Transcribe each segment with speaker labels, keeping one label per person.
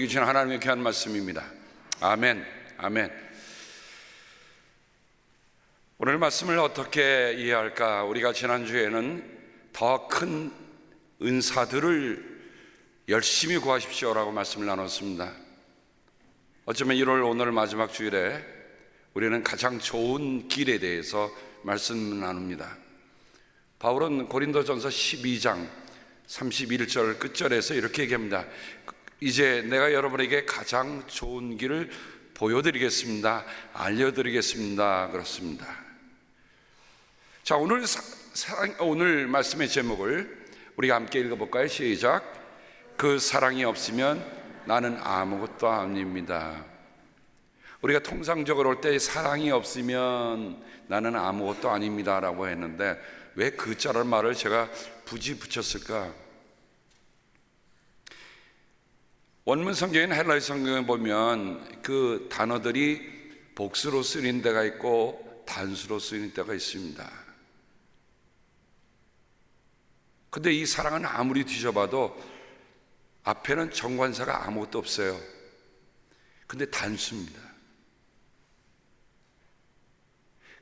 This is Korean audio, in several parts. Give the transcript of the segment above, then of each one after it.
Speaker 1: 주신 하나님의 귀한 말씀입니다. 아멘, 아멘. 오늘 말씀을 어떻게 이해할까? 우리가 지난주에는 더 큰 은사들을 열심히 구하십시오라고 말씀을 나눴습니다. 어쩌면 1월 오늘 마지막 주일에 우리는 가장 좋은 길에 대해서 말씀을 나눕니다. 바울은 고린도전서 12장 31절 끝절에서 이렇게 얘기합니다. 이제 내가 여러분에게 가장 좋은 길을 보여드리겠습니다. 알려드리겠습니다. 그렇습니다. 자, 오늘 말씀의 제목을 우리가 함께 읽어볼까요? 시작. 그 사랑이 없으면 나는 아무것도 아닙니다. 우리가 통상적으로 올 때 사랑이 없으면 나는 아무것도 아닙니다 라고 했는데 왜 그 자란 말을 제가 굳이 붙였을까? 원문 성경인 헬라어 성경에 보면 그 단어들이 복수로 쓰인 데가 있고 단수로 쓰인 데가 있습니다. 근데 이 사랑은 아무리 뒤져봐도 앞에는 정관사가 아무것도 없어요. 근데 단수입니다.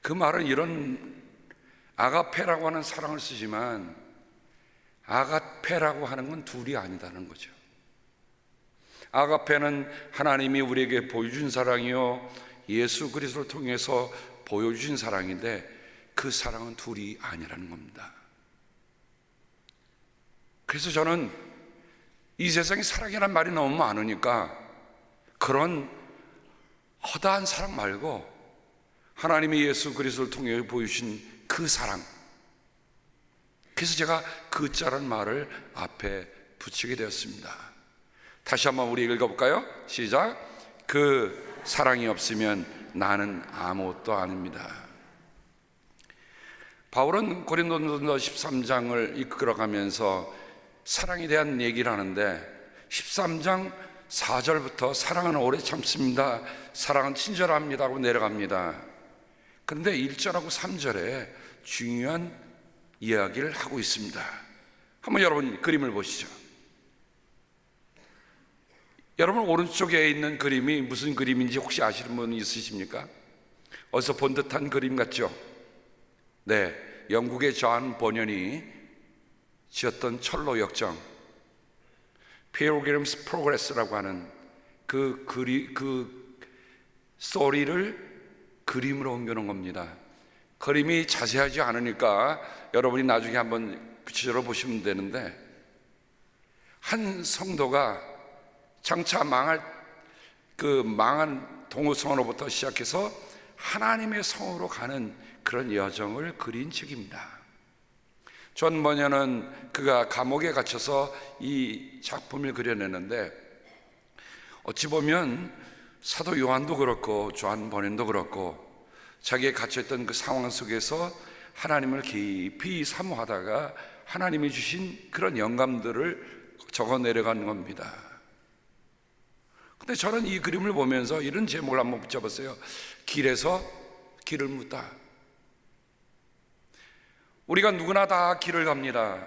Speaker 1: 그 말은 이런 아가페라고 하는 사랑을 쓰지만 아가페라고 하는 건 둘이 아니다는 거죠. 아가페는 하나님이 우리에게 보여준 사랑이요 예수 그리스도를 통해서 보여주신 사랑인데 그 사랑은 둘이 아니라는 겁니다. 그래서 저는 이 세상에 사랑이라는 말이 너무 많으니까 그런 허다한 사랑 말고 하나님이 예수 그리스도를 통해 보여주신 그 사랑, 그래서 제가 그 자라는 말을 앞에 붙이게 되었습니다. 다시 한번 우리 읽어볼까요? 시작. 그 사랑이 없으면 나는 아무것도 아닙니다. 바울은 고린도전서 13장을 이끌어가면서 사랑에 대한 얘기를 하는데 13장 4절부터 사랑은 오래 참습니다, 사랑은 친절합니다 하고 내려갑니다. 그런데 1절하고 3절에 중요한 이야기를 하고 있습니다. 한번 여러분 그림을 보시죠. 여러분 오른쪽에 있는 그림이 무슨 그림인지 혹시 아시는 분 있으십니까? 어디서 본 듯한 그림 같죠? 네, 영국의 존 버년이 지었던 철로 역정 Pilgrim's Progress라고 하는 그 스토리를 그림으로 옮겨놓은 겁니다. 그림이 자세하지 않으니까 여러분이 나중에 한번 구체적으로 보시면 되는데 한 성도가 장차 망한 동호성으로부터 시작해서 하나님의 성으로 가는 그런 여정을 그린 책입니다. 존 버년은 그가 감옥에 갇혀서 이 작품을 그려내는데 어찌 보면 사도 요한도 그렇고 존 버년도 그렇고 자기가 갇혀있던 그 상황 속에서 하나님을 깊이 사모하다가 하나님이 주신 그런 영감들을 적어 내려가는 겁니다. 근데 저는 이 그림을 보면서 이런 제목을 한번 붙여봤어요. 길에서 길을 묻다. 우리가 누구나 다 길을 갑니다.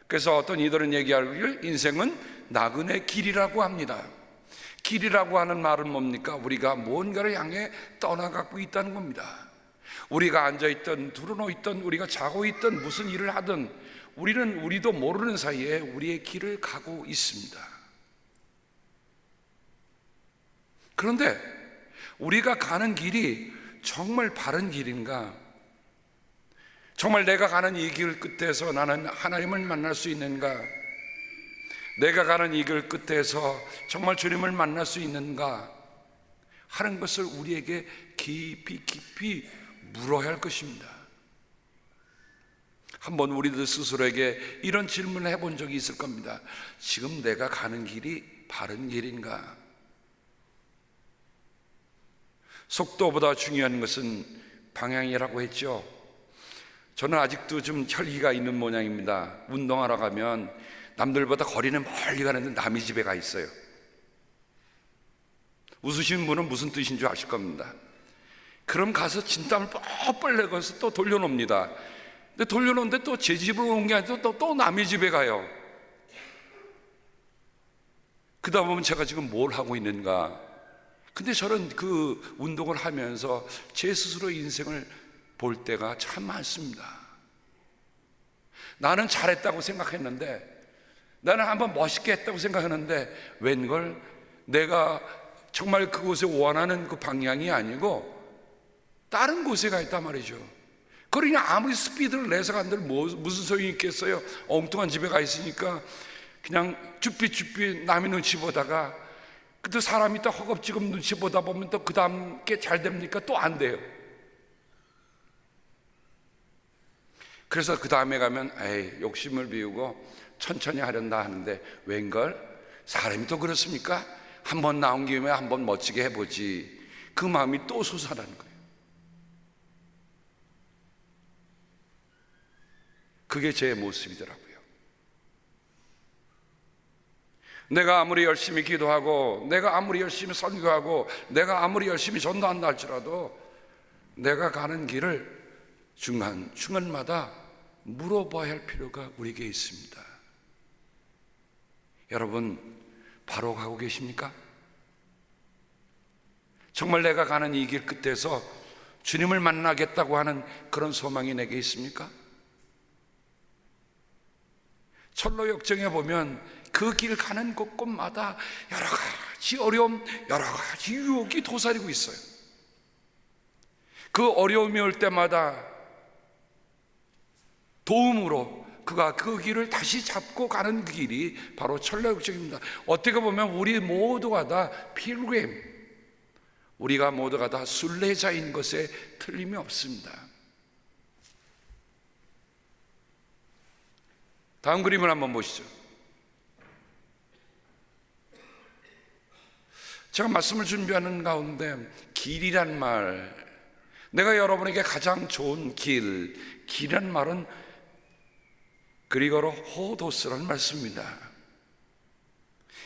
Speaker 1: 그래서 어떤 이들은 얘기하길 인생은 나그네 길이라고 합니다. 길이라고 하는 말은 뭡니까? 우리가 뭔가를 향해 떠나가고 있다는 겁니다. 우리가 앉아있든 두루누워있든 우리가 자고 있든 무슨 일을 하든 우리도 모르는 사이에 우리의 길을 가고 있습니다. 그런데 우리가 가는 길이 정말 바른 길인가? 정말 내가 가는 이 길 끝에서 나는 하나님을 만날 수 있는가? 내가 가는 이 길 끝에서 정말 주님을 만날 수 있는가? 하는 것을 우리에게 깊이 물어야 할 것입니다. 한번 우리들 스스로에게 이런 질문을 해본 적이 있을 겁니다. 지금 내가 가는 길이 바른 길인가? 속도보다 중요한 것은 방향이라고 했죠. 저는 아직도 좀 혈기가 있는 모양입니다. 운동하러 가면 남들보다 거리는 멀리 가는데 남의 집에 가 있어요. 웃으시는 분은 무슨 뜻인 줄 아실 겁니다. 그럼 가서 진땀을 뻘뻘 내고서 또 돌려놓습니다. 근데 돌려놓는데 또 제 집으로 온 게 아니라 또 남의 집에 가요. 그러다 보면 제가 지금 뭘 하고 있는가? 근데 저는 그 운동을 하면서 제 스스로 인생을 볼 때가 참 많습니다. 나는 잘했다고 생각했는데, 나는 한번 멋있게 했다고 생각했는데 웬걸 내가 정말 그곳에 원하는 그 방향이 아니고 다른 곳에 가 있단 말이죠. 그러니 아무리 스피드를 내서 간들 무슨 소용이 있겠어요. 엉뚱한 집에 가 있으니까 그냥 쭈삣쭈삣 남의 눈치 보다가, 또 사람이 또 허겁지겁 눈치 보다 보면 또 그 다음 게 잘 됩니까? 또 안 돼요. 그래서 그 다음에 가면 에이, 욕심을 비우고 천천히 하련다 하는데 웬걸 사람이 또 그렇습니까? 한번 나온 김에 한번 멋지게 해보지. 그 마음이 또 솟아나는 거예요. 그게 제 모습이더라고요. 내가 아무리 열심히 기도하고, 내가 아무리 열심히 선교하고, 내가 아무리 열심히 전도한다 할지라도 내가 가는 길을 중간마다 물어봐야 할 필요가 우리에게 있습니다. 여러분, 바로 가고 계십니까? 정말 내가 가는 이 길 끝에서 주님을 만나겠다고 하는 그런 소망이 내게 있습니까? 철로 역정에 보면 그 길 가는 곳곳마다 여러 가지 어려움, 여러 가지 유혹이 도사리고 있어요. 그 어려움이 올 때마다 도움으로 그가 그 길을 다시 잡고 가는 길이 바로 철로 역정입니다. 어떻게 보면 우리 모두가 다 필그림, 우리가 모두가 다 순례자인 것에 틀림이 없습니다. 다음 그림을 한번 보시죠. 제가 말씀을 준비하는 가운데 길이란 말, 내가 여러분에게 가장 좋은 길이란 말은 그리고로 호도스라는 말씀입니다.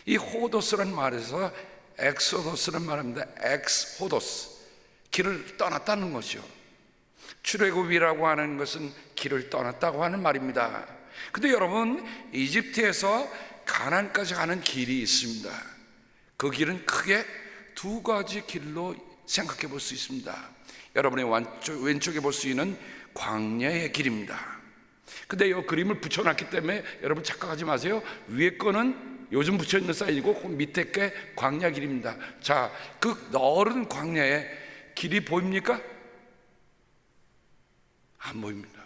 Speaker 1: 이 호도스라는 말에서 엑소도스라는 말입니다. 엑스호도스, 길을 떠났다는 거죠. 출애굽이라고 하는 것은 길을 떠났다고 하는 말입니다. 근데 여러분, 이집트에서 가나안까지 가는 길이 있습니다. 그 길은 크게 두 가지 길로 생각해 볼 수 있습니다. 여러분의 왼쪽에 볼 수 있는 광야의 길입니다. 근데 이 그림을 붙여놨기 때문에 여러분 착각하지 마세요. 위에 거는 요즘 붙여있는 사인이고 밑에 게 광야 길입니다. 자, 그 넓은 광야의 길이 보입니까? 안 보입니다.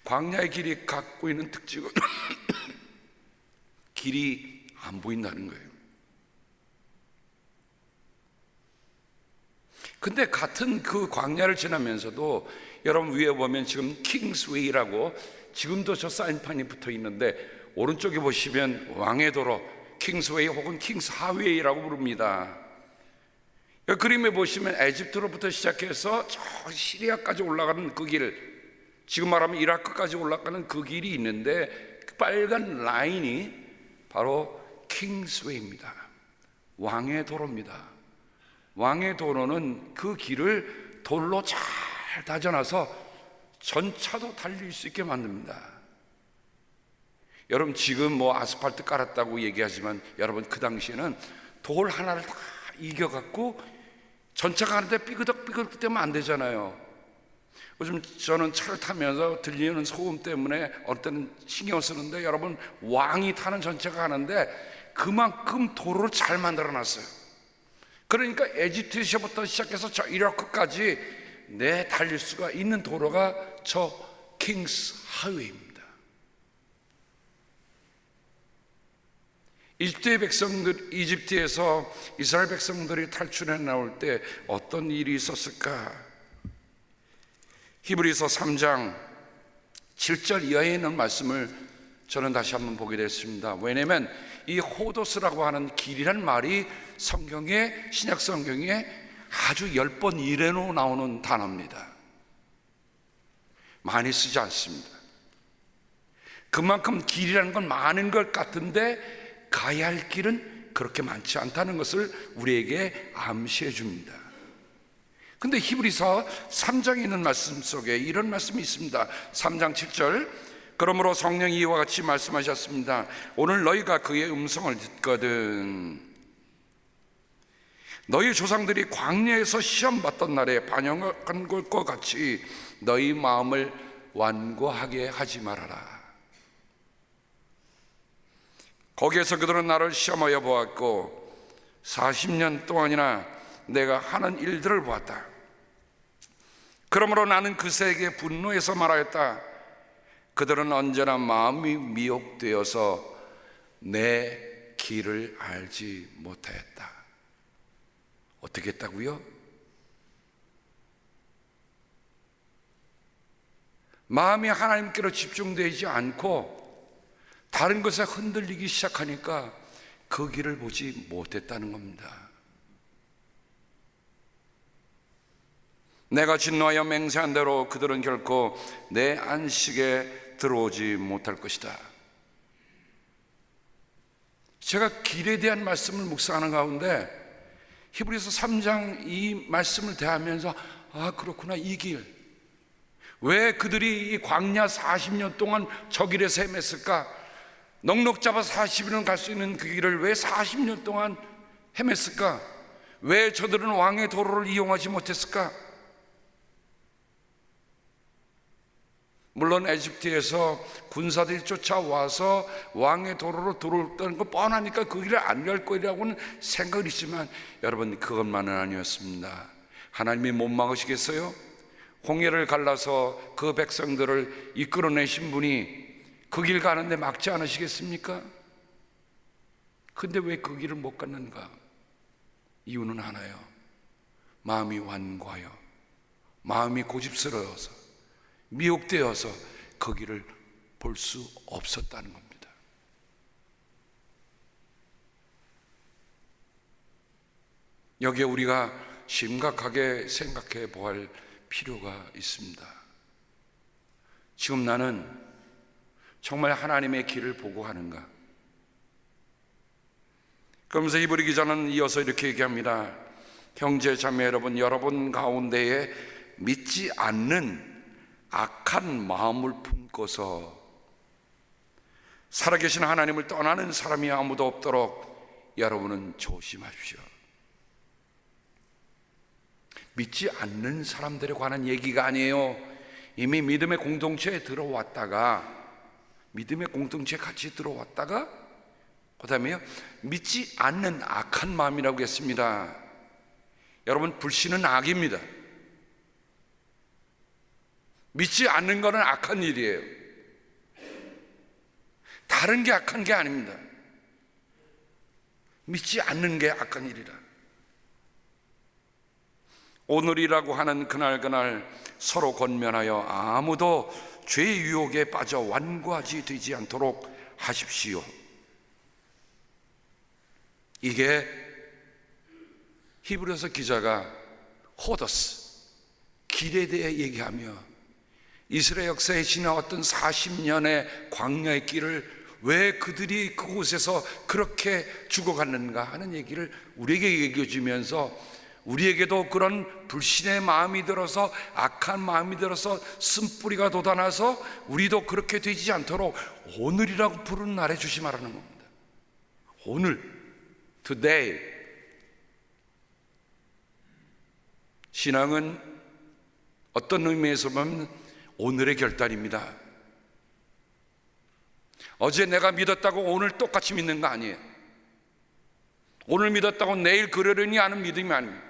Speaker 1: 광야의 길이 갖고 있는 특징은 길이 안 보인다는 거예요. 근데 같은 그 광야를 지나면서도 여러분 위에 보면 지금 킹스웨이라고 지금도 저 사인판이 붙어 있는데 오른쪽에 보시면 왕의 도로, 킹스웨이 혹은 킹스하웨이라고 부릅니다. 그림에 보시면 에집트로부터 시작해서 저 시리아까지 올라가는 그 길, 지금 말하면 이라크까지 올라가는 그 길이 있는데 그 빨간 라인이 바로 킹스웨이입니다. 왕의 도로입니다. 왕의 도로는 그 길을 돌로 잘 다져놔서 전차도 달릴 수 있게 만듭니다. 여러분, 지금 뭐 아스팔트 깔았다고 얘기하지만 여러분, 그 당시에는 돌 하나를 다 이겨갖고 전차가 가는데 삐그덕삐그덕 되면 안 되잖아요. 요즘 저는 차를 타면서 들리는 소음 때문에 어떤 신경 쓰는데, 여러분, 왕이 타는 전차가 가는데 그만큼 도로를 잘 만들어 놨어요. 그러니까 에집트에서부터 시작해서 저 이라크까지 달릴 수가 있는 도로가 저 킹스 하웨이입니다. 이집트에서 이스라엘 백성들이 탈출해 나올 때 어떤 일이 있었을까? 히브리서 3장 7절 이하에 있는 말씀을 저는 다시 한번 보게 됐습니다. 왜냐하면 이 호도스라고 하는 길이란 말이 성경에, 신약 성경에 아주 10번 이래로 나오는 단어입니다. 많이 쓰지 않습니다. 그만큼 길이라는 건 많은 것 같은데 가야 할 길은 그렇게 많지 않다는 것을 우리에게 암시해 줍니다. 근데 히브리서 3장에 있는 말씀 속에 이런 말씀이 있습니다. 3장 7절, 그러므로 성령이 이와 같이 말씀하셨습니다. 오늘 너희가 그의 음성을 듣거든 너희 조상들이 광야에서 시험받던 날에 반영한 것과 같이 너희 마음을 완고하게 하지 말아라. 거기에서 그들은 나를 시험하여 보았고 40년 동안이나 내가 하는 일들을 보았다. 그러므로 나는 그새에게 분노해서 말하였다. 그들은 언제나 마음이 미혹되어서 내 길을 알지 못하였다. 어떻게 했다고요? 마음이 하나님께로 집중되지 않고 다른 것에 흔들리기 시작하니까 그 길을 보지 못했다는 겁니다. 내가 진노하여 맹세한 대로 그들은 결코 내 안식에 들어오지 못할 것이다. 제가 길에 대한 말씀을 묵상하는 가운데 히브리서 3장 이 말씀을 대하면서 그렇구나, 이 길, 왜 그들이 이 광야 40년 동안 저 길에서 헤맸을까? 넉넉 잡아 40일은 갈 수 있는 그 길을 왜 40년 동안 헤맸을까? 왜 저들은 왕의 도로를 이용하지 못했을까? 물론 에집트에서 군사들이 쫓아와서 왕의 도로로 들어왔다는 거 뻔하니까 그 길을 안 갈 거라고는 생각을 했지만 여러분, 그것만은 아니었습니다. 하나님이 못 막으시겠어요? 홍해를 갈라서 그 백성들을 이끌어내신 분이 그 길 가는데 막지 않으시겠습니까? 근데 왜 그 길을 못 갔는가? 이유는 하나요. 마음이 완고하여, 마음이 고집스러워서, 미혹되어서 그 길을 볼 수 없었다는 겁니다. 여기에 우리가 심각하게 생각해 보아야 할 필요가 있습니다. 지금 나는 정말 하나님의 길을 보고 가는가? 그러면서 히브리 기자는 이어서 이렇게 얘기합니다. 형제 자매 여러분 가운데에 믿지 않는 악한 마음을 품고서 살아계신 하나님을 떠나는 사람이 아무도 없도록 여러분은 조심하십시오. 믿지 않는 사람들에 관한 얘기가 아니에요. 이미 믿음의 공동체에 들어왔다가, 믿음의 공동체에 같이 들어왔다가, 그 다음에요, 믿지 않는 악한 마음이라고 했습니다. 여러분, 불신은 악입니다. 믿지 않는 것은 악한 일이에요. 다른 게 악한 게 아닙니다. 믿지 않는 게 악한 일이라. 오늘이라고 하는 그날 서로 권면하여 아무도 죄의 유혹에 빠져 완고하지 되지 않도록 하십시오. 이게 히브리서 기자가 호더스, 길에 대해 얘기하며 이스라엘 역사에 지나왔던 40년의 광야의 길을 왜 그들이 그곳에서 그렇게 죽어갔는가 하는 얘기를 우리에게 얘기해 주면서, 우리에게도 그런 불신의 마음이 들어서, 악한 마음이 들어서 쓴뿌리가 돋아나서 우리도 그렇게 되지 않도록 오늘이라고 부르는 날에 조심하라는 겁니다. 오늘, today. 신앙은 어떤 의미에서 보면 오늘의 결단입니다. 어제 내가 믿었다고 오늘 똑같이 믿는 거 아니에요. 오늘 믿었다고 내일 그러려니 하는 믿음이 아닙니다.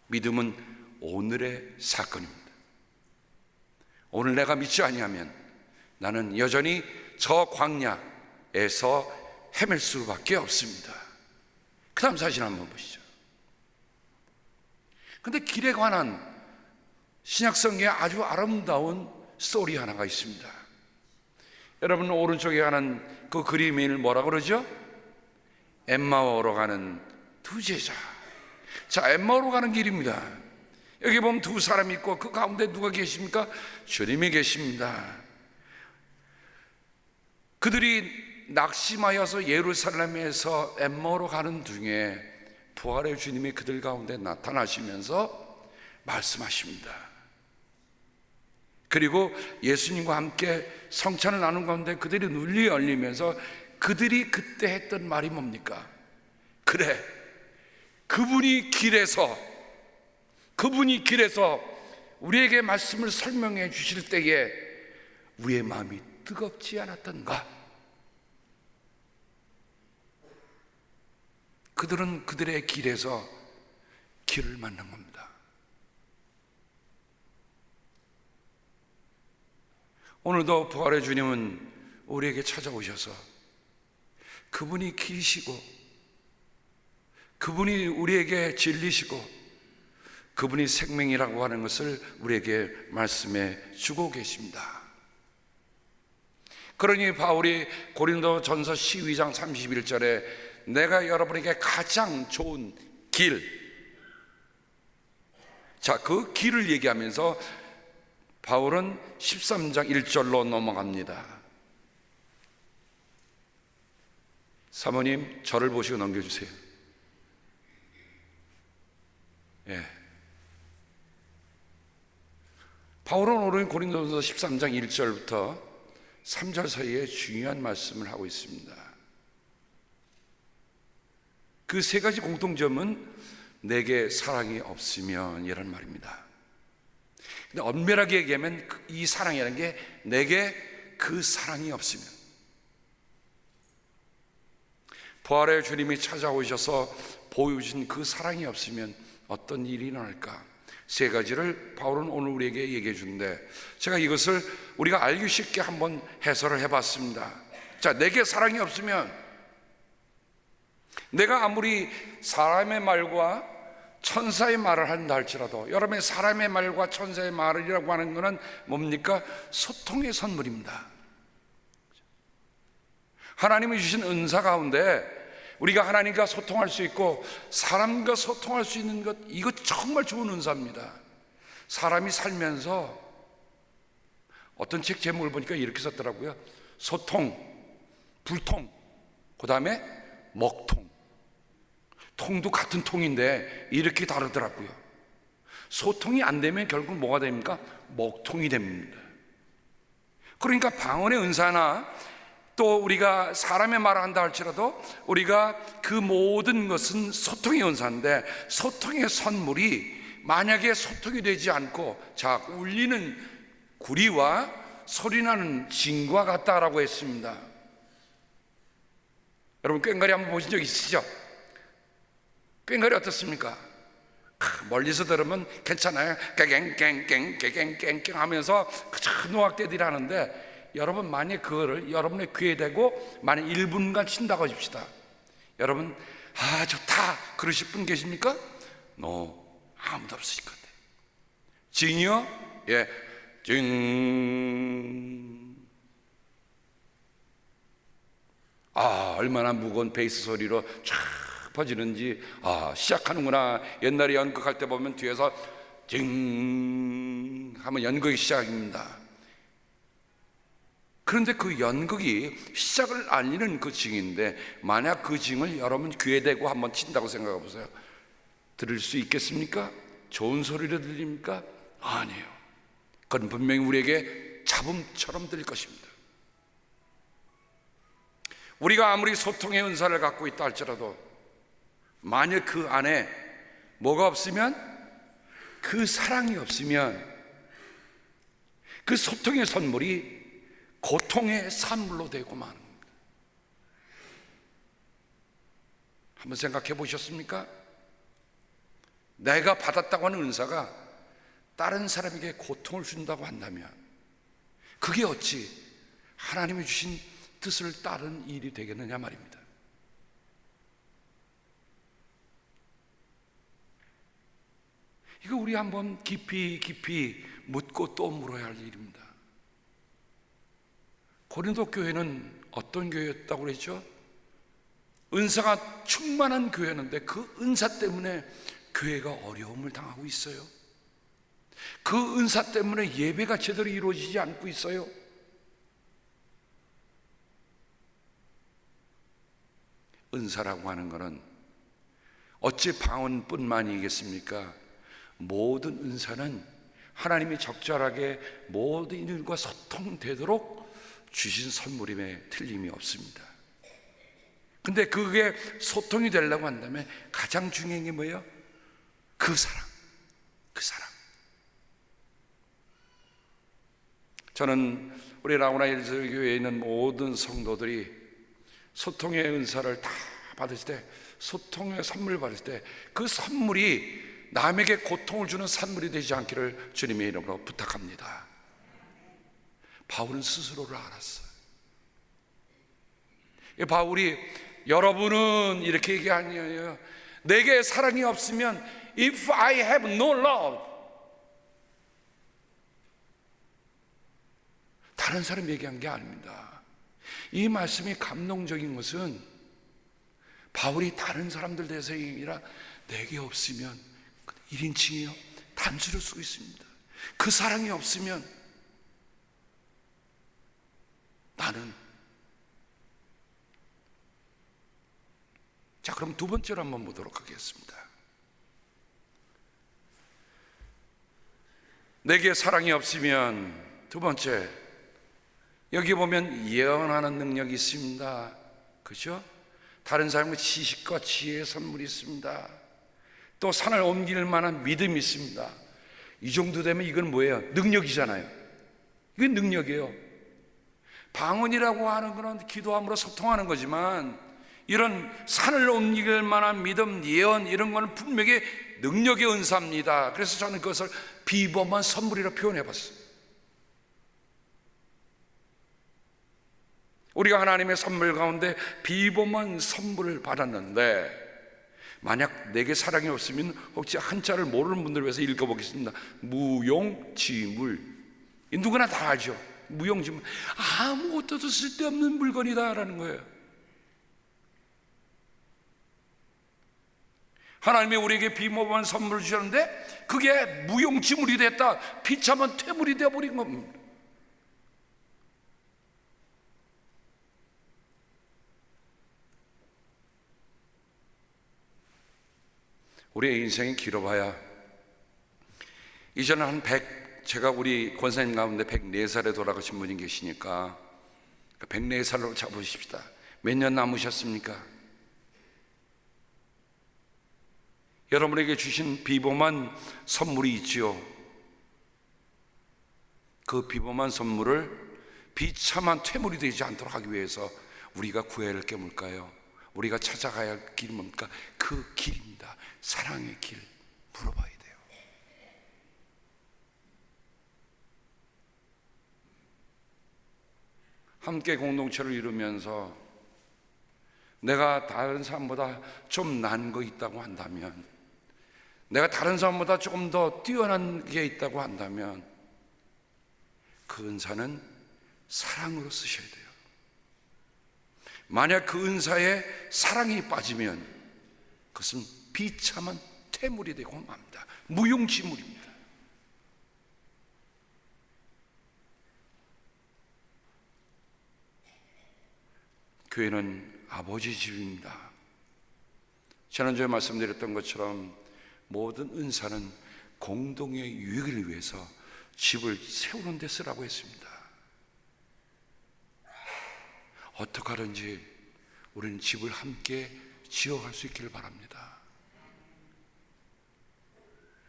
Speaker 1: 믿음은 오늘의 사건입니다. 오늘 내가 믿지 아니하면 나는 여전히 저 광야에서 헤맬 수밖에 없습니다. 그 다음 사진 한번 보시죠. 근데 길에 관한 신약성경에 아주 아름다운 스토리 하나가 있습니다. 여러분, 오른쪽에 가는 그 그림을 뭐라 그러죠? 엠마오로 가는 두 제자. 자, 엠마오로 가는 길입니다. 여기 보면 두 사람이 있고 그 가운데 누가 계십니까? 주님이 계십니다. 그들이 낙심하여서 예루살렘에서 엠마오로 가는 중에 부활의 주님이 그들 가운데 나타나시면서 말씀하십니다. 그리고 예수님과 함께 성찬을 나눈 가운데 그들이 눈이 열리면서 그들이 그때 했던 말이 뭡니까? 그래, 그분이 길에서 우리에게 말씀을 설명해 주실 때에 우리의 마음이 뜨겁지 않았던가? 그들은 그들의 길에서 길을 만난 겁니다. 오늘도 부활의 주님은 우리에게 찾아오셔서 그분이 길이시고 그분이 우리에게 진리시고 그분이 생명이라고 하는 것을 우리에게 말씀해 주고 계십니다. 그러니 바울이 고린도전서 12장 31절에 내가 여러분에게 가장 좋은 길, 그 길을 얘기하면서 바울은 13장 1절로 넘어갑니다. 사모님, 저를 보시고 넘겨주세요. 예. 바울은 오늘 고린도전서 13장 1절부터 3절 사이에 중요한 말씀을 하고 있습니다. 그 세 가지 공통점은 내게 사랑이 없으면 이란 말입니다. 근데 엄밀하게 얘기하면 이 사랑이라는 게 내게 그 사랑이 없으면, 부활의 주님이 찾아오셔서 보여주신 그 사랑이 없으면 어떤 일이 일어날까? 세 가지를 바울은 오늘 우리에게 얘기해 주는데, 제가 이것을 우리가 알기 쉽게 한번 해설을 해봤습니다. 자, 내게 사랑이 없으면, 내가 아무리 사람의 말과 천사의 말을 한다 할지라도, 여러분의 사람의 말과 천사의 말이라고 하는 것은 뭡니까? 소통의 선물입니다. 하나님이 주신 은사 가운데 우리가 하나님과 소통할 수 있고 사람과 소통할 수 있는 것, 이거 정말 좋은 은사입니다. 사람이 살면서 어떤 책 제목을 보니까 이렇게 썼더라고요. 소통, 불통, 그 다음에 먹통. 통도 같은 통인데 이렇게 다르더라고요. 소통이 안 되면 결국 뭐가 됩니까? 먹통이 됩니다. 그러니까 방언의 은사나 또 우리가 사람의 말을 한다 할지라도 우리가 그 모든 것은 소통의 은사인데, 소통의 선물이 만약에 소통이 되지 않고 자, 울리는 구리와 소리나는 징과 같다라고 했습니다. 여러분 꽹과리 한번 보신 적 있으시죠? 꽹과리 어떻습니까? 멀리서 들으면 괜찮아요. 깽깽깽깽깽깽깽 하면서 그저 노악대들이 하는데, 여러분 만약 그거를 여러분의 귀에 대고 만약 1분간 친다고 하십시다. 여러분 좋다 그러실 분 계십니까? 아무도 없으실 것 같아요. 징이요? 예, 징. 얼마나 무거운 베이스 소리로 쫙 퍼지는지. 시작하는구나. 옛날에 연극할 때 보면 뒤에서 징 하면 연극이 시작입니다. 그런데 그 연극이 시작을 알리는 그 징인데, 만약 그 징을 여러분 귀에 대고 한번 친다고 생각해 보세요. 들을 수 있겠습니까? 좋은 소리로 들립니까? 아니에요. 그건 분명히 우리에게 잡음처럼 들릴 것입니다. 우리가 아무리 소통의 은사를 갖고 있다 할지라도 만약 그 안에 뭐가 없으면, 그 사랑이 없으면 그 소통의 선물이 고통의 산물로 되고 마는 겁니다. 한번 생각해 보셨습니까? 내가 받았다고 하는 은사가 다른 사람에게 고통을 준다고 한다면 그게 어찌 하나님이 주신 뜻을 따른 일이 되겠느냐 말입니다. 이거 우리 한번 깊이 묻고 또 물어야 할 일입니다. 고린도 교회는 어떤 교회였다고 그랬죠? 은사가 충만한 교회였는데 그 은사 때문에 교회가 어려움을 당하고 있어요. 그 은사 때문에 예배가 제대로 이루어지지 않고 있어요. 은사라고 하는 것은 어찌 방언뿐만이겠습니까? 모든 은사는 하나님이 적절하게 모든 인과 소통되도록 주신 선물임에 틀림이 없습니다. 근데 그게 소통이 되려고 한다면 가장 중요한 게 뭐예요? 그 사랑. 저는 우리 라구나 일ser교회에 있는 모든 성도들이 소통의 은사를 다 받으실 때, 소통의 선물을 받을 때 그 선물이 남에게 고통을 주는 선물이 되지 않기를 주님의 이름으로 부탁합니다. 바울은 스스로를 알았어요. 바울이 여러분은 이렇게 얘기 아니에요. 내게 사랑이 없으면 if I have no love, 다른 사람이 얘기한 게 아닙니다. 이 말씀이 감동적인 것은 바울이 다른 사람들 대해서 아니라 내게 없으면 1인칭이요 단수를 쓰고 있습니다. 그 사랑이 없으면 나는. 자, 그럼 두 번째로 한번 보도록 하겠습니다. 내게 사랑이 없으면 두 번째, 여기 보면 예언하는 능력이 있습니다. 그죠? 다른 사람의 지식과 지혜의 선물이 있습니다. 또 산을 옮길 만한 믿음이 있습니다. 이 정도 되면 이건 뭐예요? 능력이잖아요. 이건 능력이에요. 방언이라고 하는 것은 기도함으로 소통하는 거지만 이런 산을 옮길 만한 믿음, 예언, 이런 거는 분명히 능력의 은사입니다. 그래서 저는 그것을 비범한 선물이라고 표현해 봤어요. 우리가 하나님의 선물 가운데 비범한 선물을 받았는데, 만약 내게 사랑이 없으면 혹시 한자를 모르는 분들을 위해서 읽어보겠습니다. 무용지물. 누구나 다 알죠. 무용지물, 아무것도 쓸데없는 물건이다 라는 거예요. 하나님이 우리에게 비범한 선물을 주셨는데 그게 무용지물이 됐다, 비참한 퇴물이 되어버린 겁니다. 우리의 인생이 길어봐야 이제는 한 100, 제가 우리 권사님 가운데 104살에 돌아가신 분이 계시니까 104살로 잡으십시다. 몇 년 남으셨습니까? 여러분에게 주신 비범한 선물이 있지요. 그 비범한 선물을 비참한 퇴물이 되지 않도록 하기 위해서 우리가 구해야 할 게 뭘까요? 우리가 찾아가야 할 길이 뭡니까? 그 길입니다. 사랑의 길. 물어봐야 돼요. 함께 공동체를 이루면서 내가 다른 사람보다 좀 난 거 있다고 한다면, 내가 다른 사람보다 조금 더 뛰어난 게 있다고 한다면 그 은사는 사랑으로 쓰셔야 돼요. 만약 그 은사에 사랑이 빠지면 그것은 비참한 퇴물이 되고 맙니다. 무용지물입니다. 교회는 아버지 집입니다. 지난주에 말씀드렸던 것처럼 모든 은사는 공동의 유익을 위해서 집을 세우는 데 쓰라고 했습니다. 어떻게 하든지 우리는 집을 함께 지어갈 수 있기를 바랍니다.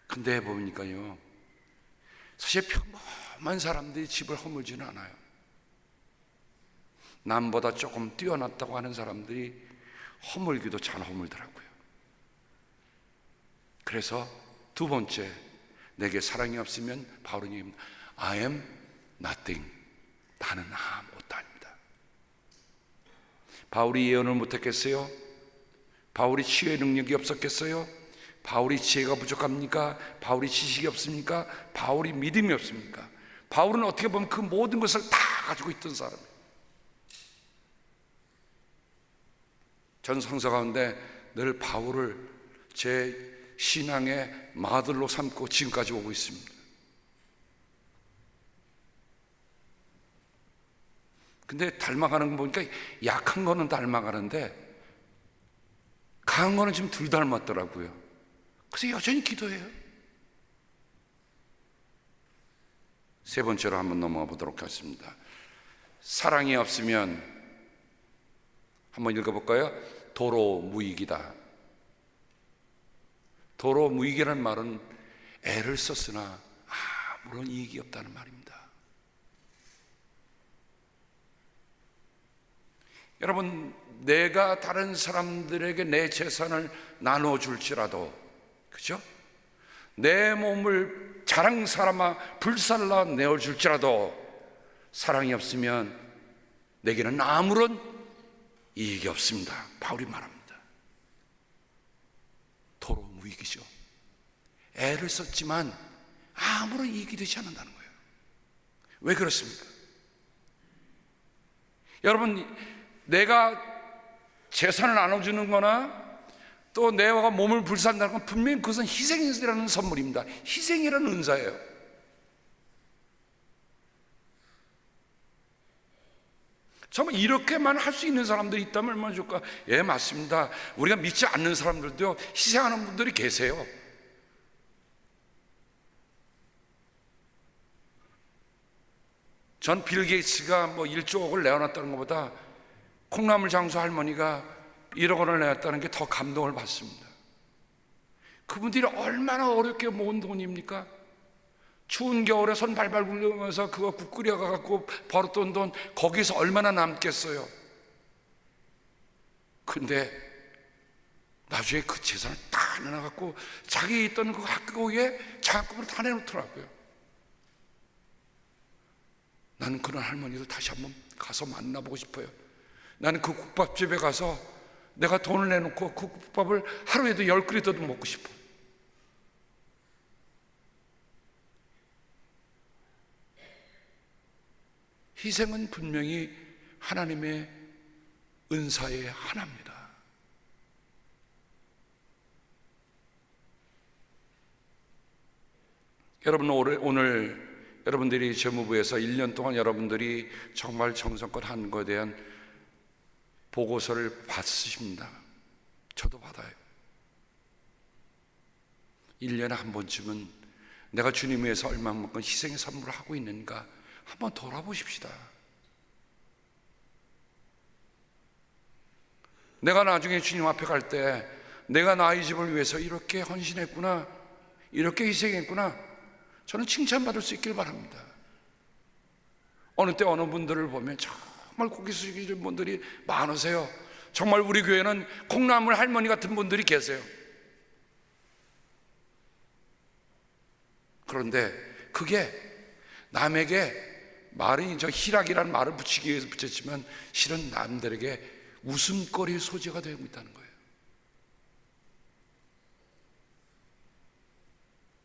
Speaker 1: 근데 보니까요, 사실 평범한 사람들이 집을 허물지는 않아요. 남보다 조금 뛰어났다고 하는 사람들이 허물기도 잘 허물더라고요. 그래서 두 번째, 내게 사랑이 없으면 바울은 얘기합니다. I am nothing. 나는 아무것도 아닙니다. 바울이 예언을 못했겠어요? 바울이 치유의 능력이 없었겠어요? 바울이 지혜가 부족합니까? 바울이 지식이 없습니까? 바울이 믿음이 없습니까? 바울은 어떻게 보면 그 모든 것을 다 가지고 있던 사람이에요. 전 성서 가운데 늘 바울을 제 신앙의 마들로 삼고 지금까지 오고 있습니다. 근데 닮아가는 거 보니까 약한 거는 닮아가는데 강한 거는 지금 덜 닮았더라고요. 그래서 여전히 기도해요. 세 번째로 한번 넘어가 보도록 하겠습니다. 사랑이 없으면, 한번 읽어볼까요? 도로 무익이다. 도로 무익이라는 말은 애를 썼으나 아무런 이익이 없다는 말입니다. 여러분, 내가 다른 사람들에게 내 재산을 나눠줄지라도, 그죠? 내 몸을 자랑 삼아 불살라 내어줄지라도 사랑이 없으면 내게는 아무런 이익이 없습니다. 바울이 말합니다. 도로 무익이죠. 애를 썼지만 아무런 이익이 되지 않는다는 거예요. 왜 그렇습니까? 여러분, 내가 재산을 나눠주는 거나 또 내가 몸을 불산다는 건 분명히 그것은 희생이라는 선물입니다. 희생이라는 은사예요. 정말 이렇게만 할 수 있는 사람들이 있다면 얼마나 좋을까? 예, 맞습니다. 우리가 믿지 않는 사람들도 희생하는 분들이 계세요. 전 빌 게이츠가 뭐 1조억을 내어놨다는 것보다 콩나물 장수 할머니가 1억 원을 내었다는 게 더 감동을 받습니다. 그분들이 얼마나 어렵게 모은 돈입니까? 추운 겨울에 손 발발 굴리면서 그거 국 끓여갖고 벌었던 돈 거기서 얼마나 남겠어요? 근데 나중에 그 재산을 다 내놔갖고 자기 있던 그 학교에 장학금으로 다 내놓더라고요. 나는 그런 할머니들 다시 한번 가서 만나보고 싶어요. 나는 그 국밥집에 가서 내가 돈을 내놓고 그 국밥을 하루에도 10그릇도 먹고 싶어. 희생은 분명히 하나님의 은사의 하나입니다. 여러분, 오늘 여러분들이 재무부에서 1년 동안 여러분들이 정말 정성껏 한 것에 대한 보고서를 받으십니다. 저도 받아요. 1년에 한 번쯤은 내가 주님 위해서 얼마만큼 희생의 선물을 하고 있는가 한번 돌아보십시다. 내가 나중에 주님 앞에 갈 때 내가 나의 집을 위해서 이렇게 헌신했구나, 이렇게 희생했구나, 저는 칭찬받을 수 있길 바랍니다. 어느 때 어느 분들을 보면 정말 고개 숙이시는 분들이 많으세요. 정말 우리 교회는 콩나물 할머니 같은 분들이 계세요. 그런데 그게 남에게 말은 저 희락이라는 말을 붙이기 위해서 붙였지만 실은 남들에게 웃음거리의 소재가 되고 있다는 거예요.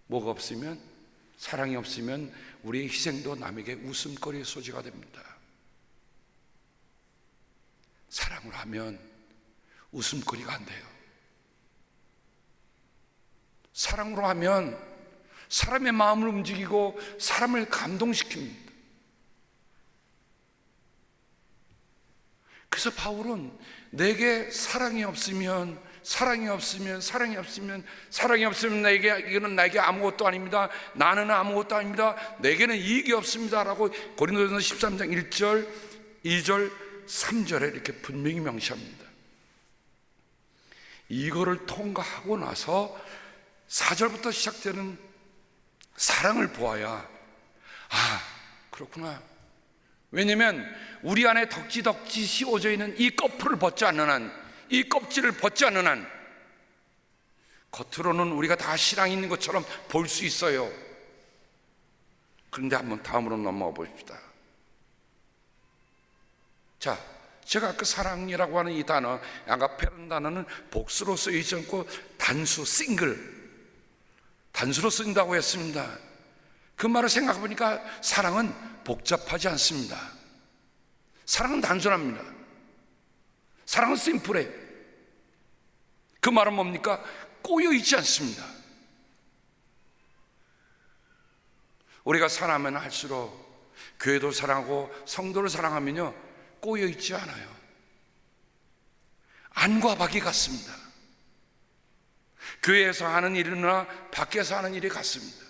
Speaker 1: 뭐가 없으면, 사랑이 없으면 우리의 희생도 남에게 웃음거리의 소재가 됩니다. 사랑을 하면 웃음거리가 안 돼요. 사랑으로 하면 사람의 마음을 움직이고 사람을 감동시킵니다. 그래서 바울은 내게 사랑이 없으면 내게 이거는 나에게 아무것도 아닙니다. 나는 아무것도 아닙니다. 내게는 이익이 없습니다라고 고린도전서 13장 1절, 2절, 3절에 이렇게 분명히 명시합니다. 이거를 통과하고 나서 4절부터 시작되는 사랑을 보아야, 그렇구나. 왜냐하면 우리 안에 덕지덕지 씌워져 있는 이 껍질을 벗지 않는 한 겉으로는 우리가 다 신앙이 있는 것처럼 볼 수 있어요. 그런데 한번 다음으로 넘어가 보십시다. 자, 제가 아까 사랑이라고 하는 이 단어, 아가페라는 단어는 복수로 쓰이지 않고 단수, 단수로 쓴다고 했습니다. 그 말을 생각해 보니까 사랑은 복잡하지 않습니다. 사랑은 단순합니다. 사랑은 심플해. 그 말은 뭡니까? 꼬여 있지 않습니다. 우리가 사랑하면 할수록 교회도 사랑하고 성도를 사랑하면요, 꼬여 있지 않아요. 안과 밖이 같습니다. 교회에서 하는 일이나 밖에서 하는 일이 같습니다.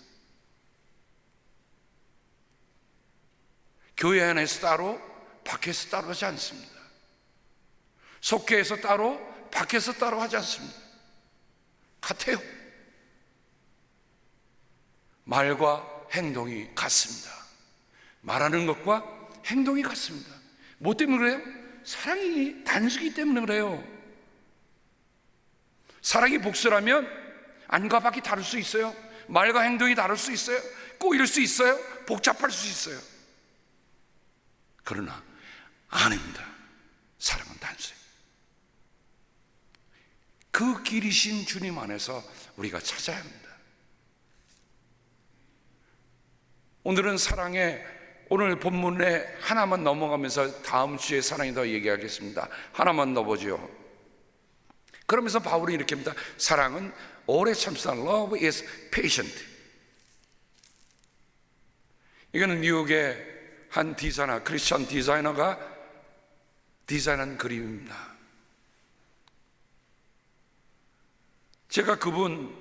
Speaker 1: 교회 안에서 따로, 밖에서 따로 하지 않습니다. 속교에서 따로, 밖에서 따로 하지 않습니다. 같아요. 말과 행동이 같습니다. 말하는 것과 행동이 같습니다. 뭐 때문에 그래요? 사랑이 단수기 때문에 그래요. 사랑이 복수라면 안과 밖이 다를 수 있어요. 말과 행동이 다를 수 있어요. 꼬일 수 있어요. 복잡할 수 있어요. 그러나 아닙니다. 사랑은 단수예요. 그 길이신 주님 안에서 우리가 찾아야 합니다. 오늘은 오늘 본문에 하나만 넘어가면서 다음 주에 사랑이 더 얘기하겠습니다. 하나만 넣어보죠. 그러면서 바울이 이렇게 합니다. 사랑은 오래 참다. Love is patient. 이거는 미국의 한 크리스천 디자이너가 디자인한 그림입니다. 제가 그분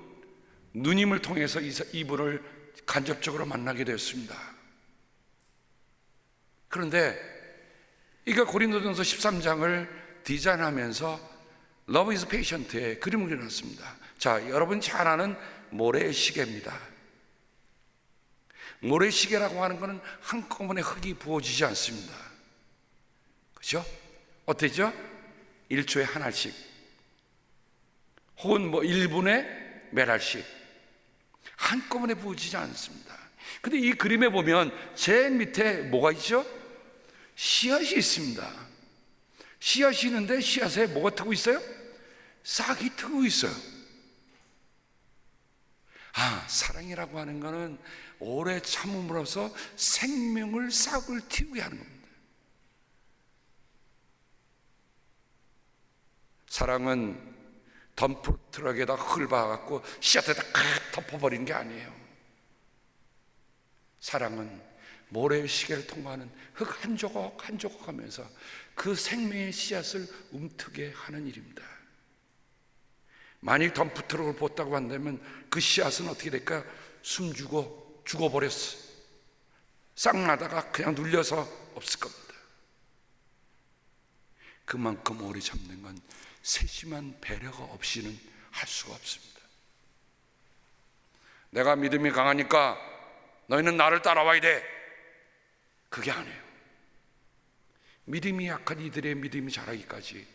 Speaker 1: 누님을 통해서 이분을 간접적으로 만나게 되었습니다. 그런데 이가 고린도전서 13장을 디자인하면서 Love is Patient의 그림을 그려놨습니다. 자, 여러분 잘 아는 모래시계입니다. 모래시계라고 하는 것은 한꺼번에 흙이 부어지지 않습니다. 그렇죠? 어때죠? 1초에 한 알씩, 혹은 1분에 몇 알씩 한꺼번에 부어지지 않습니다. 근데 이 그림에 보면 제일 밑에 뭐가 있죠? 씨앗이 있습니다. 씨앗이 있는데 씨앗에 뭐가 트고 있어요? 싹이 트고 있어요. 사랑이라고 하는 것은 오래 참음으로써 생명을 싹을 틔우게 하는 겁니다. 사랑은 덤프트럭에다 흙을 박아갖고 씨앗에다 덮어버리는 게 아니에요. 사랑은 모래시계를 통과하는 흙 한 조각 한 조각 하면서 그 생명의 씨앗을 움트게 하는 일입니다. 만일 덤프트럭을 봇다고 한다면 그 씨앗은 어떻게 될까? 숨죽어 죽어버렸어. 싹나다가 그냥 눌려서 없을 겁니다. 그만큼 오래 참는 건 세심한 배려가 없이는 할 수가 없습니다. 내가 믿음이 강하니까 너희는 나를 따라와야 돼, 그게 아니에요. 믿음이 약한 이들의 믿음이 자라기까지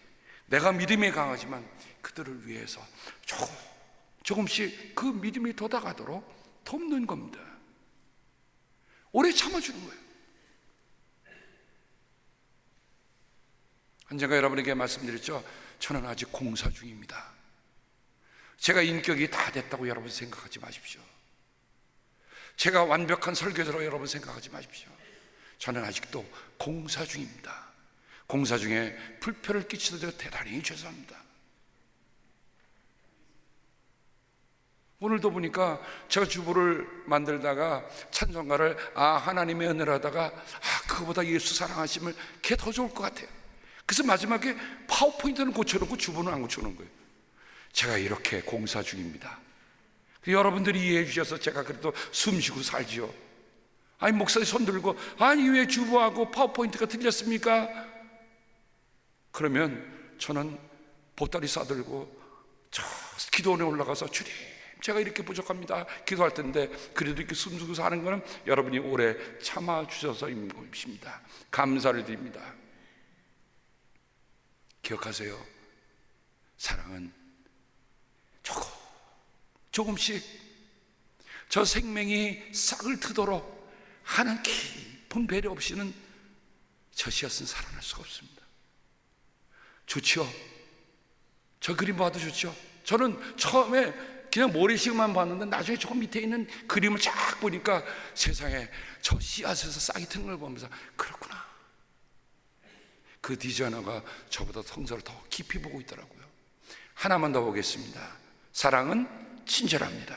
Speaker 1: 내가 믿음이 강하지만 그들을 위해서 조금씩 그 믿음이 돋아가도록 돕는 겁니다. 오래 참아주는 거예요. 언젠가 여러분에게 말씀드렸죠. 저는 아직 공사 중입니다. 제가 인격이 다 됐다고 여러분 생각하지 마십시오. 제가 완벽한 설교자라고 여러분 생각하지 마십시오. 저는 아직도 공사 중입니다. 공사 중에 불편을 끼치도록 대단히 죄송합니다. 오늘도 보니까 제가 주보를 만들다가 찬송가를 하나님의 은혜를 하다가 그거보다 예수 사랑하심을 그게 더 좋을 것 같아요. 그래서 마지막에 파워포인트는 고쳐놓고 주보는 안 고쳐놓은 거예요. 제가 이렇게 공사 중입니다. 여러분들이 이해해 주셔서 제가 그래도 숨 쉬고 살지요. 목사님 손 들고 왜 주보하고 파워포인트가 틀렸습니까? 그러면 저는 보따리 싸들고 저 기도원에 올라가서 주님 제가 이렇게 부족합니다 기도할 텐데, 그래도 이렇게 숨쉬고 사는 것은 여러분이 오래 참아주셔서인 것입니다. 감사를 드립니다. 기억하세요. 사랑은 조금씩 저 생명이 싹을 트도록 하는 깊은 배려 없이는 저 씨앗은 살아날 수가 없습니다. 좋죠? 저 그림 봐도 좋죠? 저는 처음에 그냥 모래시계만 봤는데 나중에 저 밑에 있는 그림을 쫙 보니까 세상에 저 씨앗에서 싹이 트는 걸 보면서 그렇구나. 그 디자이너가 저보다 성서를 더 깊이 보고 있더라고요. 하나만 더 보겠습니다. 사랑은 친절합니다.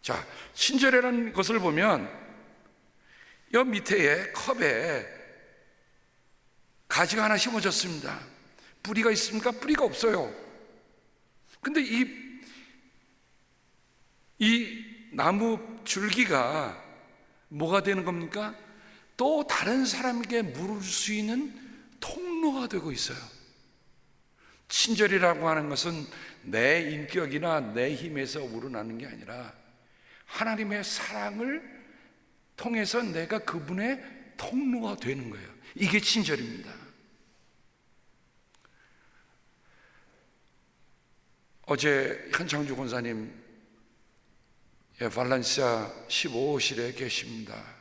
Speaker 1: 자, 친절이라는 것을 보면 여 밑에 컵에 가지가 하나 심어졌습니다. 뿌리가 있습니까? 뿌리가 없어요. 근데 이 나무 줄기가 뭐가 되는 겁니까? 또 다른 사람에게 물을 수 있는 통로가 되고 있어요. 친절이라고 하는 것은 내 인격이나 내 힘에서 우러나는 게 아니라 하나님의 사랑을 통해서 내가 그분의 통로가 되는 거예요. 이게 친절입니다. 어제 현창주 권사님 발렌시아 15호실에 계십니다.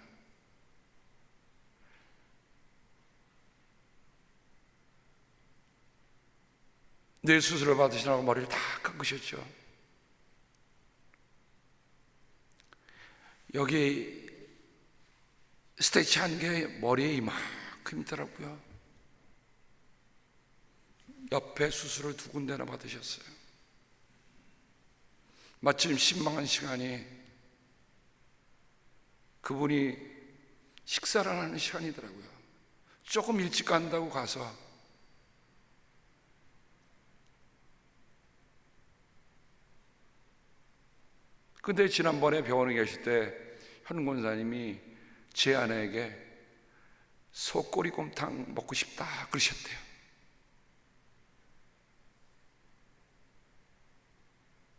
Speaker 1: 뇌 수술을 받으시라고 머리를 다 깎으셨죠. 여기 스테치 한 게 머리에 이만큼 있더라고요. 옆에 수술을 2군데나 받으셨어요. 마침 신방한 시간이 그분이 식사를 하는 시간이더라고요. 조금 일찍 간다고 가서 근데 지난번에 병원에 계실 때 현 권사님이 제 아내에게 속꼬리곰탕 먹고 싶다 그러셨대요.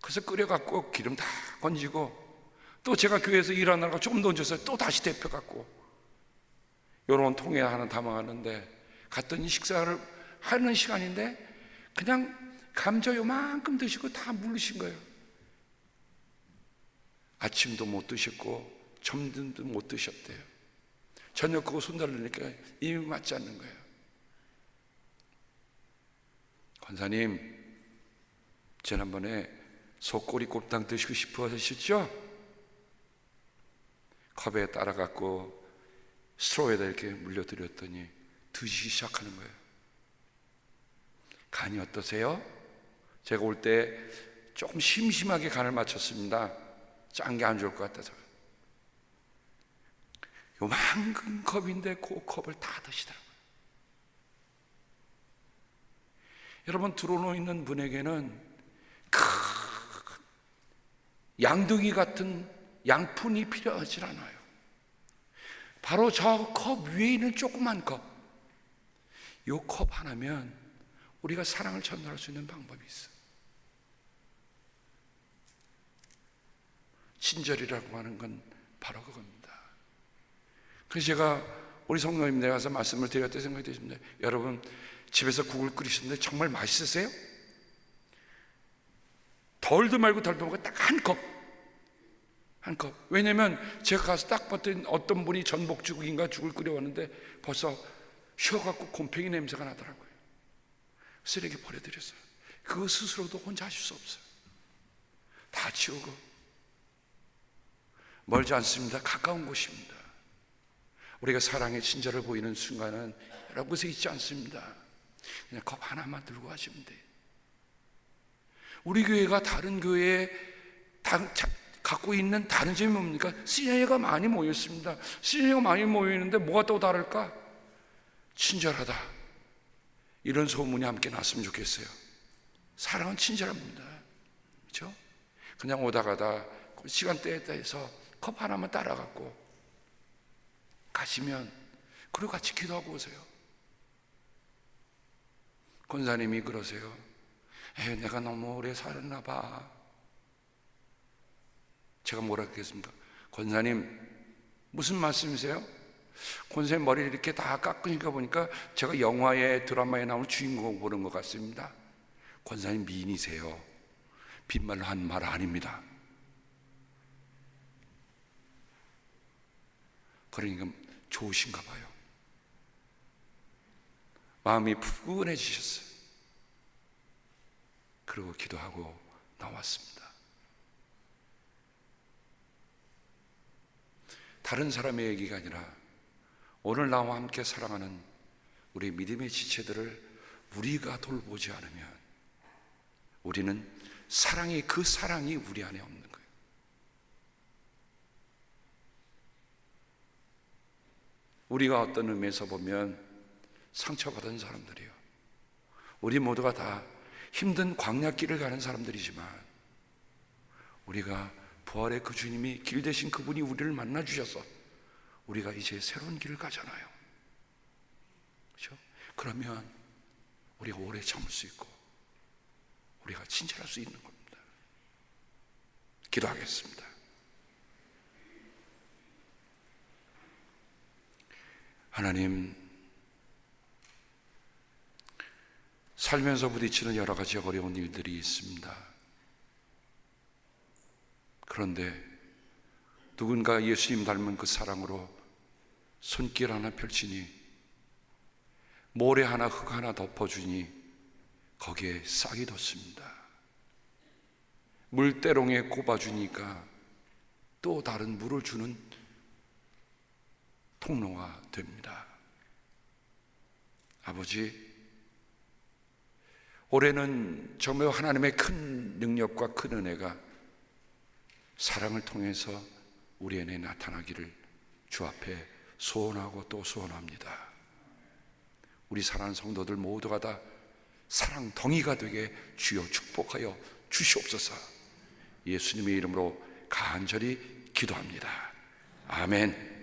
Speaker 1: 그래서 끓여갖고 기름 다 건지고 또 제가 교회에서 일하느라고 조금 더 얹어서 또 다시 데펴갖고 요런 통에 하나 담아가는데 갔더니 식사를 하는 시간인데 그냥 감자 요만큼 드시고 다 물르신 거예요. 아침도 못 드셨고 점심도 못 드셨대요. 저녁 그거 손달리니까 입이 맞지 않는 거예요. 권사님, 지난번에 속꼬리 곰탕 드시고 싶어 하셨죠? 컵에 따라갖고 스트로에다 이렇게 물려드렸더니 드시기 시작하는 거예요. 간이 어떠세요? 제가 올 때 조금 심심하게 간을 맞췄습니다. 짠 게 안 좋을 것 같아서. 요만큼 컵인데 그 컵을 다 드시더라고요. 여러분, 들어놓는 분에게는 큰 양둥이 같은 양푼이 필요하지 않아요. 바로 저 컵 위에 있는 조그만 컵, 이 컵 하나면 우리가 사랑을 전달할 수 있는 방법이 있어요. 친절이라고 하는 건 바로 그겁니다. 그래서 제가 우리 성도님 내 가서 말씀을 드렸다 생각이 드십니다. 여러분, 집에서 국을 끓이시는데 정말 맛있으세요? 덜도 말고 덜도 말고 딱 한 컵. 한 컵. 왜냐면 제가 가서 딱 봤더니 어떤 분이 전복죽인가 죽을 끓여왔는데 벌써 쉬어갖고 곰팡이 냄새가 나더라고요. 쓰레기 버려드렸어요. 그거 스스로도 혼자 하실 수 없어요. 다 치우고. 멀지 않습니다. 가까운 곳입니다. 우리가 사랑의 친절을 보이는 순간은 여러 곳에 있지 않습니다. 그냥 컵 하나만 들고 가시면 돼요. 우리 교회가 다른 교회에 갖고 있는 다른 점이 뭡니까? 시내가 많이 모였습니다. 시내가 많이 모이는데 뭐가 또 다를까? 친절하다, 이런 소문이 함께 났으면 좋겠어요. 사랑은 친절합니다. 그렇죠? 그냥 오다 가다 시간대에 따라서 컵 하나만 따라갖고 가시면, 그리고 같이 기도하고 오세요. 권사님이 그러세요. 내가 너무 오래 살았나 봐. 제가 뭐라 그랬습니까? 권사님, 무슨 말씀이세요? 권사님 머리를 이렇게 다 깎으니까 보니까 제가 영화에 드라마에 나오는 주인공 보는 것 같습니다. 권사님 미인이세요. 빈말로 한 말 아닙니다. 그러니까 좋으신가 봐요. 마음이 푸근해지셨어요. 그리고 기도하고 나왔습니다. 다른 사람의 얘기가 아니라 오늘 나와 함께 사랑하는 우리 믿음의 지체들을 우리가 돌보지 않으면 우리는 그 사랑이 우리 안에 없는 거예요. 우리가 어떤 의미에서 보면 상처받은 사람들이요, 우리 모두가 다 힘든 광야길을 가는 사람들이지만 우리가 부활의 그 주님이 길 대신 그분이 우리를 만나 주셔서 우리가 이제 새로운 길을 가잖아요. 그렇죠? 그러면 우리가 오래 참을 수 있고 우리가 친절할 수 있는 겁니다. 기도하겠습니다. 하나님, 살면서 부딪히는 여러 가지 어려운 일들이 있습니다. 그런데 누군가 예수님 닮은 그 사랑으로 손길 하나 펼치니, 모래 하나 흙 하나 덮어주니 거기에 싹이 돋습니다. 물대롱에 꼽아주니까 또 다른 물을 주는 통로가 됩니다. 아버지, 올해는 정말 하나님의 큰 능력과 큰 은혜가 사랑을 통해서 우리 안에 나타나기를 주 앞에 소원하고 또 소원합니다. 우리 사랑하는 성도들 모두가 다 사랑 덩이가 되게 주여 축복하여 주시옵소서. 예수님의 이름으로 간절히 기도합니다. 아멘.